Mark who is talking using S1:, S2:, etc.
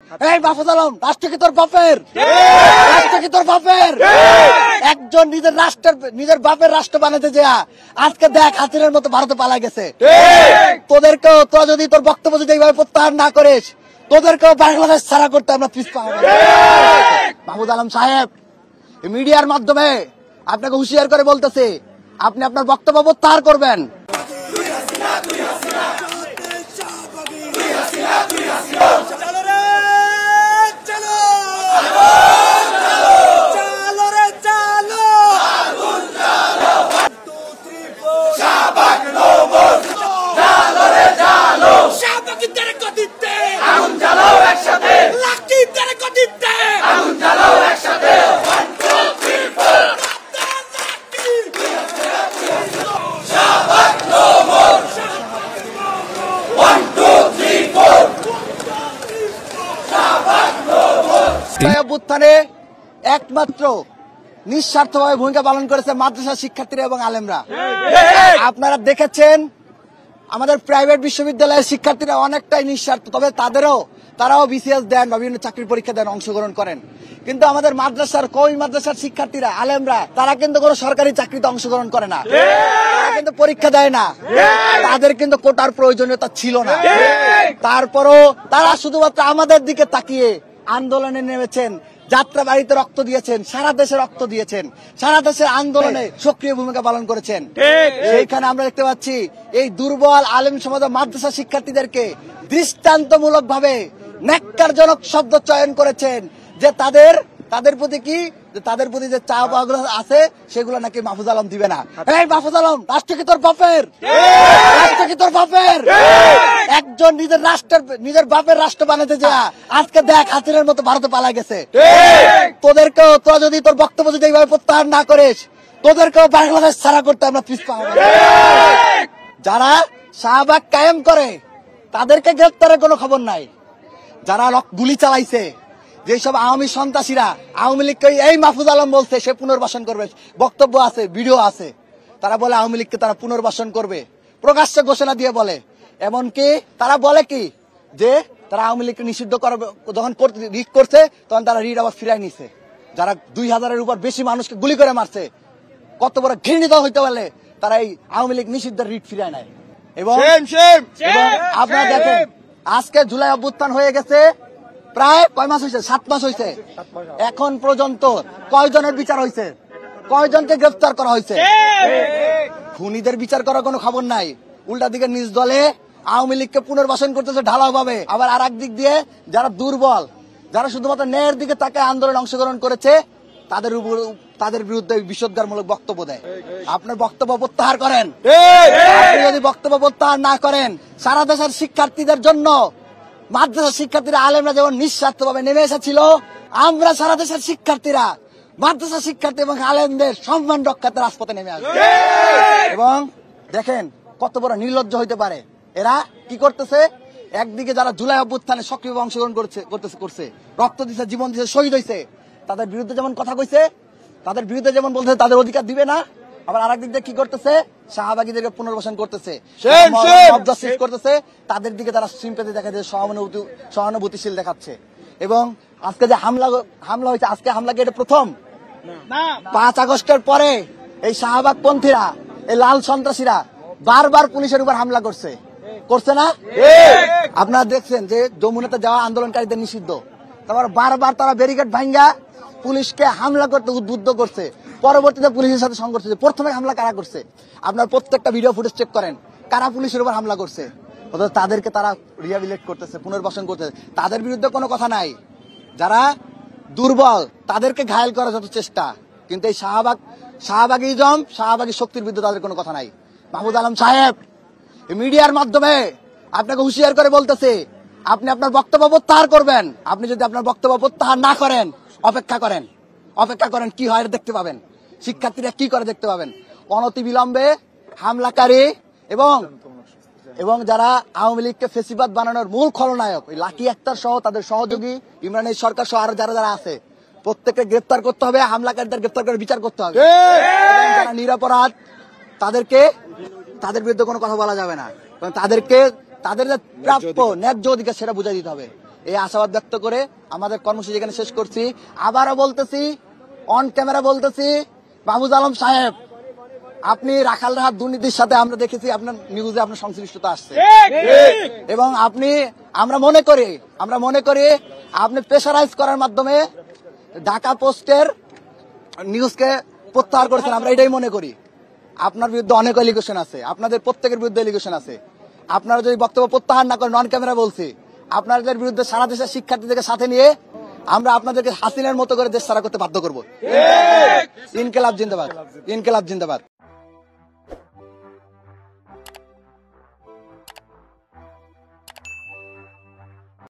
S1: এই মাহফুজ আলম, রাষ্ট্র কি তোর বাপের? রাষ্ট্র কি তোর বাপের? একজন নিজের বাপের রাষ্ট্র বানাতে যা আজকে দেখ হাসিনের মতো ভারতে পালা গেছে। তোদেরকেও তোরা যদি তোর বক্তব্য যদি এইভাবে প্রত্যাহার না করিস, তোদেরকেও বাংলাদেশ ছাড়া করতে আমরা পিছপা হব। মাহফুজ আলম সাহেব, মিডিয়ার মাধ্যমে আপনাকে হুঁশিয়ার করে বলতেছি, আপনি আপনার বক্তব্য প্রত্যাহার করবেন। অভ্যুত্থানে একমাত্র নিঃস্বার্থভাবে ভূমিকা পালন করেছে মাদ্রাসা শিক্ষার্থীরা এবং আলেমরা। আপনারা দেখেছেন আমাদের প্রাইভেট বিশ্ববিদ্যালয়ের শিক্ষার্থীরা অনেকটাই নিঃস্বার্থ, তবে তারাও বিসিএস দেন বা বিভিন্ন চাকরির পরীক্ষা দেন, অংশগ্রহণ করেন। কিন্তু আমাদের মাদ্রাসার কওমি মাদ্রাসার শিক্ষার্থীরা আলেমরা তারা কিন্তু কোনো সরকারি চাকরিতে অংশগ্রহণ করে না, তারা কিন্তু পরীক্ষা দেয় না, তাদের কিন্তু কোটার প্রয়োজনীয়তা ছিল না। তারপরও তারা শুধুমাত্র আমাদের দিকে তাকিয়ে আন্দোলনে নেমেছেন, যাত্রা বাড়িতে রক্ত দিয়েছেন, সারা দেশে রক্ত দিয়েছেন, সারা দেশের আন্দোলনে সক্রিয় ভূমিকা পালন করেছেন। এইখানে আমরা দেখতে পাচ্ছি এই দুর্বল আলেম সমাজ মাদ্রাসা শিক্ষার্থীদেরকে দৃষ্টান্তমূলক ভাবে ন্যাক্কারজনক শব্দ চয়ন করেছেন যে তাদের প্রতি যে চা পাওয়াগুলো আছে সেগুলো নাকি মাহফুজ আলম দিবে না। এই মাহফুজ আলম, রাষ্ট্র কি তোর বাপের? রাষ্ট্র কি তোর বাপের? একজন নিজের বাপের রাষ্ট্র বানাতে যা আজকে দেখ হাসিনের মতো ভারতে পালা গেছে। তোদেরকেও তোরা যদি তোর বক্তব্য যদি এইভাবে প্রত্যাহার না করিস, তোদেরকেও বাংলাদেশ ছাড়া করতে আমরা পিছপা হব। যারা শাহবাগ কায়েম করে তাদেরকে গ্রেপ্তারের কোনো খবর নাই। যারা গুলি চালাইছে, যেসব আওয়ামী সন্ত্রাসীরা আওয়ামী লীগকে, এই মাহফুজ আলম বলছে সে পুনর্বাসন করবে, বক্তব্য আছে, ভিডিও আছে, তারা বলে আওয়ামী লীগকে তারা পুনর্বাসন করবে, প্রকাশ্যে ঘোষণা দিয়ে বলে। এমনকি তারা বলে কি যে তারা আওয়ামী লীগকে নিষিদ্ধ করবে, যখন রিট করছে তখন তারা রিট আবার ফিরাই নিছে। যারা 2000-এর উপর বেশি মানুষকে গুলি করে মারছে, কত বড় ঘৃণিত হইতে পারলে তারা এই আওয়ামী লীগ নিষিদ্ধের রিট ফিরায় নেয়। এবং আপনারা দেখেন আজকে জুলাই অভ্যুত্থান হয়ে গেছে প্রায় কয় মাস হয়েছে? 7 মাস হয়েছে। এখন পর্যন্ত কয়জনের বিচার হয়েছে? কয়জনকে গ্রেফতার করা হয়েছে? খুনিদের বিচার করার কোনো খবর নাই। উল্টা দিকে নিজ দলে আওয়ামী লীগকে পুনর্বাসন করতেছে ঢালাও ভাবে। আবার আর দিক দিয়ে যারা দুর্বল, যারা শুধুমাত্র ন্যায়ের দিকে তাকে আন্দোলনে অংশগ্রহণ করেছে, তাদের বিরুদ্ধে বিষোদ্গারমূলক বক্তব্য দেয়। আপনার বক্তব্য প্রত্যাহার করেন। আপনি যদি বক্তব্য প্রত্যাহার না করেন, সারা দেশের শিক্ষার্থীদের জন্য মাদ্রাসা শিক্ষার্থীরা আলেমরা যেমন নিঃস্বার্থভাবে নেমে এসেছিল, আমরা সারা দেশের শিক্ষার্থীরা মাদ্রাসা শিক্ষার্থী এবং আলেমদের সম্মান রক্ষাতে রাজপথে নেমে আসবে। এবং দেখেন কত বড় নির্লজ্জ হইতে পারে এরা। কি করতেছে? একদিকে যারা জুলাই অভ্যুত্থানে সক্রিয়ভাবে অংশগ্রহণ করছে, রক্ত দিচ্ছে, জীবন দিচ্ছে, শহীদ হয়েছে, তাদের বিরুদ্ধে যেমন কথা কইছে, তাদের বিরুদ্ধে যেমন বলতেছে তাদের অধিকার দিবে না, আবার আর একদিক দিয়ে কি করতেছে? শাহবাগীদেরকে পুনর্বাসন করতেছে, করতেছে, তাদের দিকে তারা সিম্পাথি দেখাচ্ছে, সহানুভূতিশীল দেখাচ্ছে। এবং আজকে যে হামলা হয়েছে, আজকে হামলা কি এটা প্রথম? 5 আগস্টের পরে এই শাহবাগ পন্থীরা, এই লাল সন্ত্রাসীরা বারবার পুলিশের উপর হামলা করছে না? আপনারা দেখছেন যে যমুনাতে যাওয়া আন্দোলনকারীদের নিষিদ্ধ, তারপর বারবার তারা ব্যারিকেড ভাঙ্গা পুলিশকে হামলা করতে উদ্বুদ্ধ করছে। পরবর্তীতে পুলিশের সাথে সংঘর্ষ হয়েছে। প্রথমে হামলা কারা করছে? আপনার প্রত্যেকটা ভিডিও ফুটেজ চেক করেন, কারা পুলিশের উপর হামলা করছে। অথচ তাদেরকে তারা রিহ্যাবিলিটেট করতেছে, পুনর্বাসন করতেছে, তাদের বিরুদ্ধে কোনো কথা নাই। যারা দুর্বল তাদেরকে ঘায়েল করার যত চেষ্টা, কিন্তু এই শাহবাগী শক্তির বিরুদ্ধে তাদের কোনো কথা নাই। মাহফুজ আলম সাহেব, মিডিয়ার মাধ্যমে আপনাকে হুঁশিয়ার করে বলতেছে, আপনি আপনার বক্তব্য প্রত্যাহার করবেন। আপনি যদি আপনার বক্তব্য প্রত্যাহার না করেন, অপেক্ষা করেন কি হয় দেখতে পাবেন। শিক্ষার্থীরা কি করে দেখতে পাবেন। অনতিবিলম্বে হামলাকারী এবং যারা আওয়ামী লীগকে ফেসিবাদ বানানোর মূল খলনায়ক লাকি আক্তার সহ তাদের সহযোগী ইমরানের সরকার সহ আরো যারা আছে প্রত্যেককে গ্রেপ্তার করতে হবে, হামলাকারীদের গ্রেপ্তার করে বিচার করতে হবে। যারা নিরপরাধ তাদের বিরুদ্ধে কোনো কথা বলা যাবে না, তাদের যে প্রাপ্য ন্যায্য অধিকার সেটা বুঝাই দিতে হবে। এই আশাবাদ ব্যক্ত করে আমাদের কর্মসূচি এখানে শেষ করছি। আবারও বলতেছি, অন ক্যামেরা বলতেছি, মাহফুজ আলম সাহেব, আপনি রাখালরাহাট দুর্নীতির সাথে আমরা দেখেছি আপনার নিউজে আপনার সংশ্লিষ্টতা আসছে, এবং আমরা মনে করি আপনি প্রেসারাইজ করার মাধ্যমে ঢাকা পোস্টের নিউজকে প্রত্যাহার করেছেন। আমরা এটাই মনে করি। আপনার বিরুদ্ধে অনেক এলিগেশন আছে, আপনাদের প্রত্যেকের বিরুদ্ধে এলিগেশন আছে। আপনারা যদি বক্তব্য প্রত্যাহার না করেন, নন ক্যামেরা বলছি, আপনাদের বিরুদ্ধে সারা দেশের শিক্ষার্থীদেরকে সাথে নিয়ে আমরা আপনাদেরকে হাসিনার মতো করে দেশ ছাড়া করতে বাধ্য করবো। ইনকিলাব জিন্দাবাদ, ইনকিলাব জিন্দাবাদ।